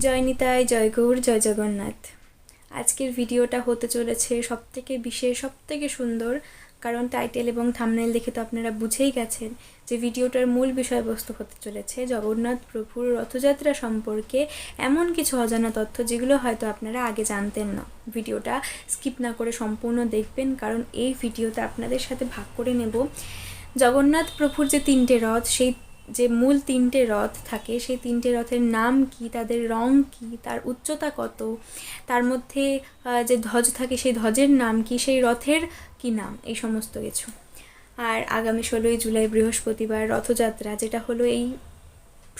জয় নিতাই, জয় গৌর, জয় জগন্নাথ। আজকের ভিডিওটা হতে চলেছে সবথেকে বিশেষ, সবথেকে সুন্দর, কারণ টাইটেল এবং থাম্বনেল দেখে তো আপনারা বুঝেই গেছেন যে ভিডিওটার মূল বিষয়বস্তু হতে চলেছে জগন্নাথ প্রভুর রথযাত্রা সম্পর্কে এমন কিছু অজানা তথ্য যেগুলো হয়তো আপনারা আগে জানতেন না। ভিডিওটা স্কিপ না করে সম্পূর্ণ দেখবেন, কারণ এই ভিডিওতে আপনাদের সাথে ভাগ করে নেব জগন্নাথ প্রভুর যে তিনটে রথ, সেই যে মূল তিনটে রথ থাকে, সেই তিনটে রথের নাম কি, তাদের রং কি, তার উচ্চতা কত, তার মধ্যে যে ধ্বজ থাকে সেই ধ্বজের নাম কি, সেই রথের কি নাম, এই সমস্ত কিছু। আর আগামী 16ই জুলাই বৃহস্পতিবার রথযাত্রা, যেটা হলো এই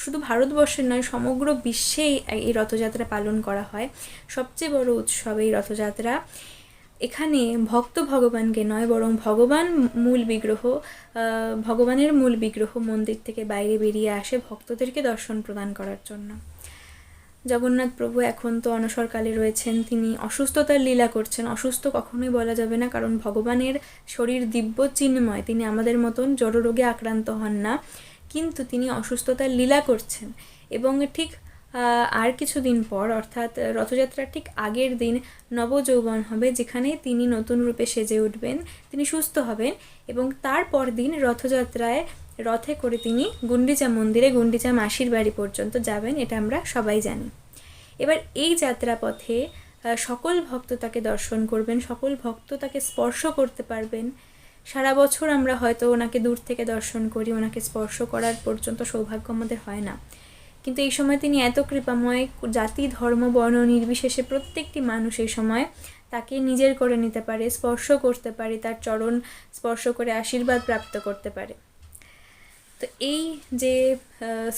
শুধু ভারতবর্ষের নয়, সমগ্র বিশ্বেই এই রথযাত্রা পালন করা হয়। সবচেয়ে বড় উৎসব এই রথযাত্রা। এখানে ভক্ত ভগবানকে নয়, বরং ভগবানের মূল বিগ্রহ মন্দির থেকে বাইরে বেরিয়ে আসে ভক্তদেরকে দর্শন প্রদান করার জন্য। জগন্নাথ প্রভু এখন তো অনসরকালে রয়েছেন, তিনি অসুস্থতার লীলা করছেন। অসুস্থ কখনোই বলা যাবে না, কারণ ভগবানের শরীর দিব্য চিন্ময়, তিনি আমাদের মতন জড়রোগে আক্রান্ত হন না, কিন্তু তিনি অসুস্থতার লীলা করছেন। এবং ঠিক আর কিছুদিন পর, অর্থাৎ রথযাত্রার ঠিক আগের দিন নবযৌবন হবে, যেখানে তিনি নতুন রূপে সেজে উঠবেন, তিনি সুস্থ হবেন, এবং তারপর দিন রথযাত্রায় রথে করে তিনি গুন্ডিচা মন্দিরে, গুন্ডিচা মাসির বাড়ি পর্যন্ত যাবেন, এটা আমরা সবাই জানি। এবার এই যাত্রাপথে সকল ভক্ত তাকে দর্শন করবেন, সকল ভক্ত তাকে স্পর্শ করতে পারবেন। সারা বছর আমরা হয়তো ওনাকে দূর থেকে দর্শন করি, ওনাকে স্পর্শ করার পর্যন্ত সৌভাগ্য আমাদের হয় না, কিন্তু এই সময় তিনি এত কৃপাময়, জাতি ধর্ম বর্ণ নির্বিশেষে প্রত্যেকটি মানুষ এই সময় তাকে নিজের করে নিতে পারে, স্পর্শ করতে পারে, তার চরণ স্পর্শ করে আশীর্বাদ প্রাপ্ত করতে পারে। তো এই যে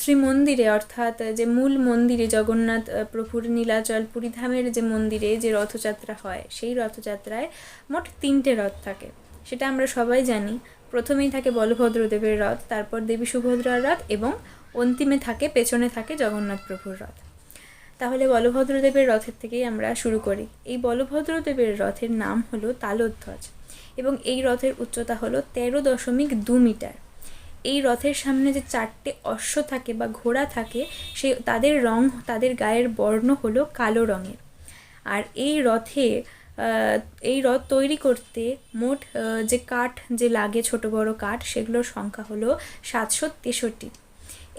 শ্রীমন্দিরে, অর্থাৎ যে মূল মন্দিরে জগন্নাথ প্রভুর নীলাচল পুরীধামের যে মন্দিরে যে রথযাত্রা হয়, সেই রথযাত্রায় মোট তিনটে রথ থাকে, সেটা আমরা সবাই জানি। প্রথমেই থাকে বলভদ্রদেবের রথ, তারপর দেবী সুভদ্রার রথ, এবং অন্তিমে থাকে, পেছনে থাকে জগন্নাথ প্রভুর রথ। তাহলে বলভদ্রদেবের রথের থেকেই আমরা শুরু করি। এই বলভদ্রদেবের রথের নাম হলো তালধ্বজ, এবং এই রথের উচ্চতা হলো 13.2 মিটার। এই রথের সামনে যে চারটে অশ্ব থাকে বা ঘোড়া থাকে, তাদের গায়ের বর্ণ হলো কালো রঙের। আর এই রথ তৈরি করতে মোট যে কাঠ যে লাগে, ছোট বড় কাঠ, সেগুলোর সংখ্যা হলো 763।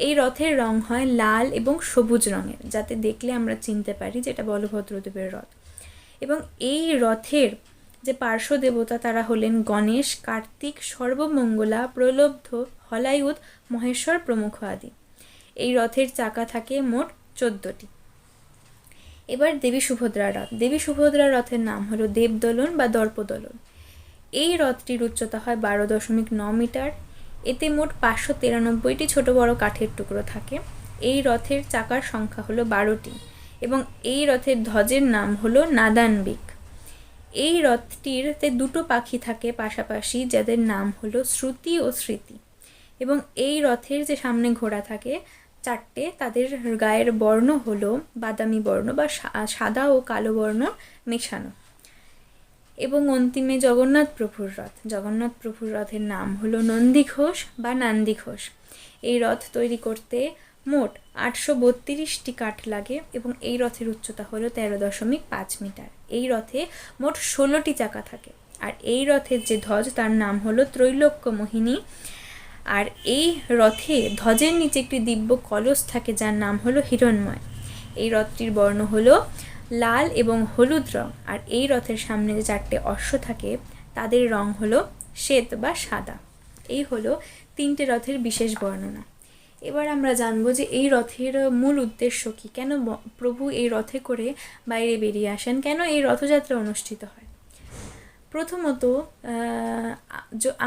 এই রথের রং হয় লাল এবং সবুজ রঙের, যাতে দেখলে আমরা চিনতে পারি যে এটা বলভদ্রদেবের রথ। এবং এই রথের যে পার্শ্ব দেবতা, তারা হলেন গণেশ, কার্তিক, সর্বমঙ্গলা, প্রলব্ধ, হলায়ুধ, মহেশ্বর প্রমুখ আদি। এই রথের চাকা থাকে মোট 14টি। এবার দেবী সুভদ্রার রথ। দেবী সুভদ্রার রথের নাম হলো দেবদলন বা দর্পদলন। এই রথটির উচ্চতা হয় 12.9 মিটার। এতে মোট 593টি ছোট বড় কাঠের টুকরো থাকে। এই রথের চাকার সংখ্যা হলো 12টি, এবং এই রথের ধ্বজের নাম হলো নাদানবিক। এই রথটিতে দুটো পাখি থাকে পাশাপাশি, যাদের নাম হলো শ্রুতি ও স্মৃতি। এবং এই রথের যে সামনে ঘোড়া থাকে চারটে, তাদের গায়ের বর্ণ হলো বাদামি বর্ণ বা সাদা ও কালো বর্ণ মেশানো। এবং অন্তিমে জগন্নাথ প্রভুর রথ। জগন্নাথ প্রভুর রথের নাম হলো নন্দীঘোষ বা নান্দিঘোষ। এই রথ তৈরি করতে মোট 832টি কাঠ লাগে, এবং এই রথের উচ্চতা হলো 13.5 মিটার। এই রথে মোট 16টি চাকা থাকে। আর এই রথের যে ধ্বজ, তার নাম হলো ত্রৈলোক্য মোহিনী। আর এই রথে ধ্বজের নিচে একটি দিব্য কলস থাকে, যার নাম হলো হিরণ্ময়। এই রথটির বর্ণ হলো লাল এবং হলুদ রং। আর এই রথের সামনে যে চারটে অশ্ব থাকে, তাদের রং হলো শ্বেত বা সাদা। এই হলো তিনটে রথের বিশেষ বর্ণনা। এবার আমরা জানবো যে এই রথের মূল উদ্দেশ্য কী, কেন প্রভু এই রথে করে বাইরে বেরিয়ে আসেন, কেন এই রথযাত্রা অনুষ্ঠিত হয়। প্রথমত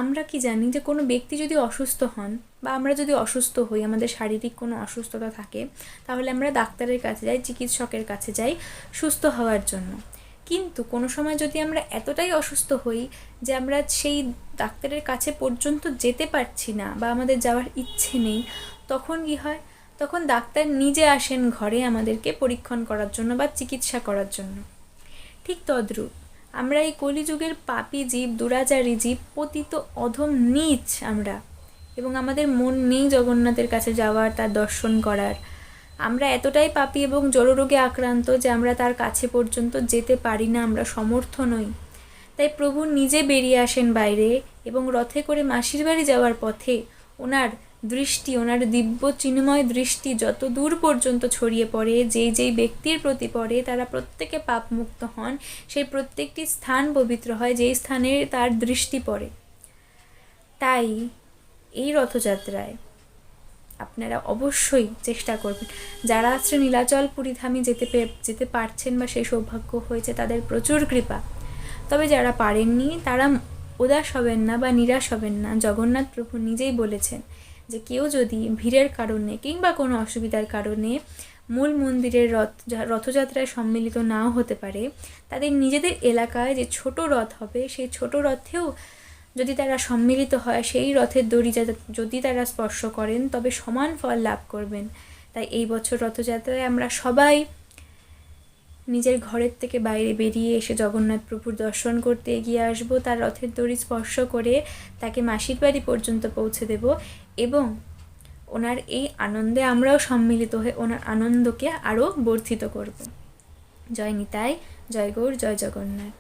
আমরা কি জানি যে কোনো ব্যক্তি যদি অসুস্থ হন, বা আমরা যদি অসুস্থ হই, আমাদের শারীরিক কোনো অসুস্থতা থাকে, তাহলে আমরা ডাক্তারের কাছে যাই, চিকিৎসকের কাছে যাই সুস্থ হওয়ার জন্য। কিন্তু কোনো সময় যদি আমরা এতটাই অসুস্থ হই যে আমরা সেই ডাক্তারের কাছে পর্যন্ত যেতে পারছি না, বা আমাদের যাওয়ার ইচ্ছে নেই, তখন কি হয়? তখন ডাক্তার নিজে আসেন ঘরে আমাদেরকে পরীক্ষণ করার জন্য বা চিকিৎসা করার জন্য। ঠিক তদ্রূপ আমরা এই কলিযুগের পাপী জীব, দুরাচারী জীব, পতিত অধম নীচ আমরা, এবং আমাদের মন নেই জগন্নাথের কাছে যাওয়ার, তার দর্শন করার। আমরা এতটাই পাপী এবং জড়রোগে আক্রান্ত যে আমরা তার কাছে পর্যন্ত যেতে পারি না, আমরা সমর্থ নই। তাই প্রভু নিজে বেরিয়ে আসেন বাইরে এবং রথে করে মাসির বাড়ি যাওয়ার পথে ওনার দৃষ্টি, ওনার দিব্য চিন্ময় দৃষ্টি যত দূর পর্যন্ত ছড়িয়ে পড়ে, যেই যেই ব্যক্তির প্রতি পড়ে তারা প্রত্যেকে পাপমুক্ত হন, সেই প্রত্যেকটি স্থান পবিত্র হয় যেই স্থানে তার দৃষ্টি পড়ে। তাই এই রথযাত্রায় আপনারা অবশ্যই চেষ্টা করবেন, যারা শ্রী নীলাচল পুরীধামে যেতে পারছেন বা সেই সৌভাগ্য হয়েছে তাদের প্রচুর কৃপা। তবে যারা পারেননি তারা উদাস হবেন না বা নিরাশ হবেন না। জগন্নাথ প্রভু নিজেই বলেছেন যে কেউ যদি ভিড়ের কারণে কিংবা কোনো অসুবিধার কারণে মূল মন্দিরের রথযাত্রায় সম্মিলিত নাও হতে পারে, তাদের নিজেদের এলাকায় যে ছোট রথ হবে সেই ছোট রথেও যদি তারা সম্মিলিত হয়, সেই রথের দড়ি যদি তারা স্পর্শ করেন তবে সমান ফল লাভ করবেন। তাই এই বছর রথযাত্রায় আমরা সবাই নিজের ঘরের থেকে বাইরে বেরিয়ে এসে জগন্নাথ প্রভুর দর্শন করতে এগিয়ে আসব, তার রথের দড়ি স্পর্শ করে তাকে মাসির বাড়ি পর্যন্ত পৌঁছে দেব এবং ওনার এই আনন্দে আমরাও সম্মিলিত হয়ে ওনার আনন্দকে আরও বর্ধিত করব। জয় নিতাই, জয় গৌর, জয় জগন্নাথ।